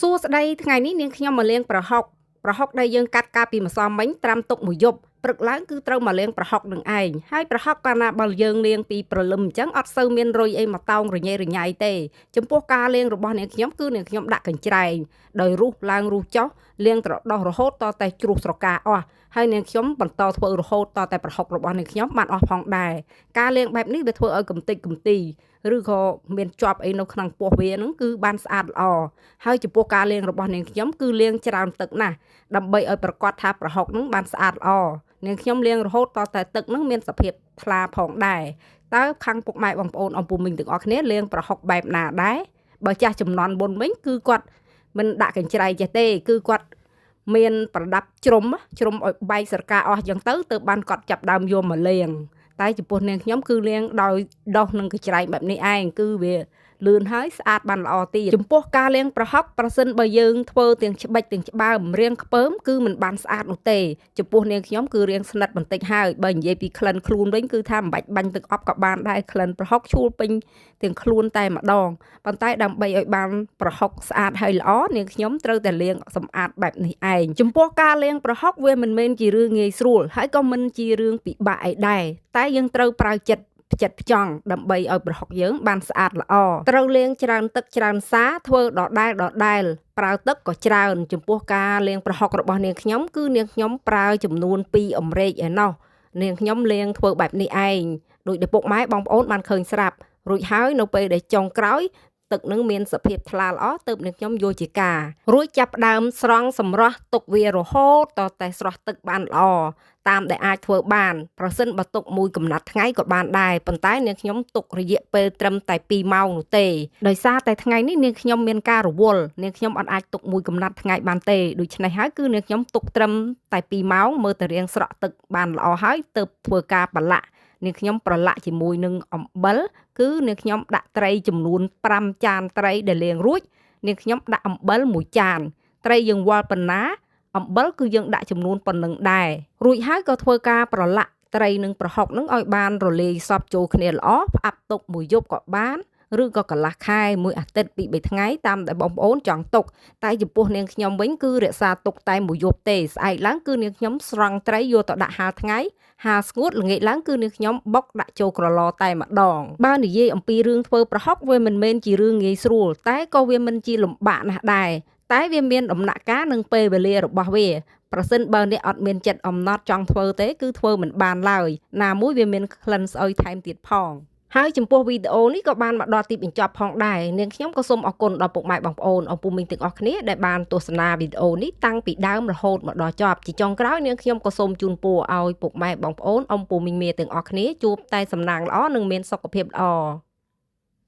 សួស្តីថ្ងៃនេះនាងខ្ញុំមកលេងប្រហុកដែលយើងកាត់កាលពីម្សិលមិញត្រាំទុកមួយយប់ព្រឹកឡើងគឺត្រូវមកលេងប្រហុកនឹងឯងហើយប្រហុកកាលណាបើយើងលេងពីព្រលឹមអញ្ចឹងអត់សូវមានរុយអីមកតោងរញ៉េរញ៉ៃទេចំពោះការលេងរបស់នាងខ្ញុំគឺនាងខ្ញុំដាក់កញ្ច្រែងដោយរុះឡើងរុះចុះលេងត្រដោះរហូតតតែជ្រុះស្រកាអស់ហើយនាងខ្ញុំបន្តធ្វើរហូតតតែប្រហុករបស់នាងខ្ញុំបានអស់ផងដែរការលេងបែបនេះវាធ្វើឲ្យកំតិចកំទីឬក៏មានជាប់អីនៅក្នុងពោះវានឹងគឺបានស្អាតល្អហើយចំពោះការលេងរបស់នាងខ្ញុំគឺលេងច្រើនទឹកណាស់ដើម្បីឲ្យប្រកាសថាប្រហុកនឹងបានស្អាតល្អនាងខ្ញុំលេងរហូតតតែទឹកនឹងមានសភាពថ្លាផងដែរតើខាងពុកម៉ែបងប្អូនអំពូមីងទាំងអស់គ្នាលេងប្រហុកបែបណាដែរបើចាស់ចំនួនមុនវិញគឺគាត់មិនដាក់កញ្ច្រៃចេះទេគឺគាត់មានប្រដាប់ជ្រុំឲ្យបែកស្រកាអស់ចឹងទៅបានគាត់ចាប់ដើមយកមកលេងតែចំពោះនាងខ្ញុំគឺលេងដោយដោះនឹងកញ្ច្រែងបែបនេះឯងគឺវាលឿនហើយស្អាតបានល្អទៀតចំពោះការលេងប្រហុកប្រសិនបើយើងធ្វើទាំងច្បិចទាំងច្បាមរៀងខ្ពើមគឺមិនបានស្អាតនោះទេចំពោះនាងខ្ញុំគឺរៀងស្និតបន្តិចហើយបើនិយាយពីក្លិនខ្លួនវិញគឺថាមិនបាច់បាញ់ទឹកអប់ក៏បានដែរក្លិនប្រហុកឈ្ងុយពេញទាំងខ្លួនតែម្ដងប៉ុន្តែដើម្បីឲ្យបានប្រហុកស្អាតហើយល្អនាងខ្ញុំត្រូវតែលាងសម្អាតបែបនេះឯងចំពោះការលាងប្រហុកវាមិនមែនជារឿងងាយស្រួលហើយក៏មិនជារឿងពិបាកអីដែរតែយើងត្រូវប្រើចិត្តផ្ចិតផ្ចង់ដើម្បីឲ្យប្រហុកយើងបានស្អាតល្អត្រូវលាងច្រើនទឹកច្រើនសាធ្វើដដែលប្រើទឹកក៏ច្រើនចំពោះការលាងប្រហុករបស់នាងខ្ញុំគឺនាងខ្ញុំប្រើចំនួន2អម្រែកឯណោះនាងខ្ញុំលាងធ្វើបែបនេះឯងដោយដែលពុកម៉ែបងប្អូនបានឃើញស្រាប់រួចហើយនៅពេលដែលចុងក្រោយទឹកនឹងមានសភាពថ្លាល្អទើបនាងខ្ញុំយកជាការរួចចាប់ផ្ដើមស្រង់សម្រស់ទុកវារហូតតតែស្រស់ទឹកបានល្អតាមដែលអាចធ្វើបានប្រសិនបើទុកមួយកំណត់ថ្ងៃក៏បានដែរប៉ុន្តែនាងខ្ញុំទុករយៈពេលត្រឹមតែ2ម៉ោងនោះទេដោយសារតែថ្ងៃនេះនាងខ្ញុំមានការរវល់នាងខ្ញុំអត់អាចទុកមួយកំណត់ថ្ងៃបានទេដូច្នេះហើយគឺនាងខ្ញុំទុកត្រឹមតែ2ម៉ោងមើលទៅរៀងស្រក់ទឹកបានល្អហើយទើបធ្វើការប្រឡាក់នាងខ្ញុំប្រឡាក់ជាមួយនឹងអំបិលគឺនាងខ្ញុំដាក់ត្រីចំនួន5ចានត្រីដែលលាងរួចនាងខ្ញុំដាក់អំបិល1ចានត្រីយើងវល់ប៉ុណ្ណាអំបិលគឺយើងដាក់ចំនួនប៉ុណ្ណឹងដែររួចហើយក៏ធ្វើការប្រឡាក់ត្រីនិងប្រហុកនឹងឲ្យបានរលាយសព្វចូលគ្នាល្អផ្អាប់ទុកមួយយប់ក៏បានឬក៏កន្លះខែមួយអាទិត្យពី3ថ្ងៃតាមដែលបងប្អូនចង់ទុកតែចំពោះនាងខ្ញុំវិញគឺរក្សាទុកតែមួយយប់ទេស្អែកឡើងគឺនាងខ្ញុំស្រង់ត្រីយកទៅដាក់ហាលថ្ងៃហាលស្ងួតល្ងាចឡើងគឺនាងខ្ញុំបុកដាក់ចូលក្រឡតែម្ដងបើនិយាយអំពីរឿងធ្វើប្រហុកវាមិនមែនជារឿងងាយស្រួលតែក៏វាមិនជាលំបាកណាស់ដែរតែវាមានដំណាក់កាលនិងពេលវេលារបស់វាប្រសិនបើអ្នកអត់មានចិត្តអំណត់ចង់ធ្វើទេគឺធ្វើមិនបានឡើយណាមួយវាមានក្លិនស្អុយថែមទៀតផងហើយចំពោះវីដេអូនេះក៏បានមកដល់ទីបញ្ចប់ផងដែរនាងខ្ញុំក៏សូមអរគុណដល់ពុកម៉ែបងប្អូនអំពូមីងទាំងអស់គ្នាដែលបានទស្សនាវីដេអូនេះតាំងពីដើមរហូតមកដល់ចប់ជាចុងក្រោយនាងខ្ញុំក៏សូមជូនពរឲ្យពុកម៉ែបងប្អូនអំពូមីងមាទាំងអស់គ្នាជួបតែសំណាងល្អនិងមានសុខភាពល្អ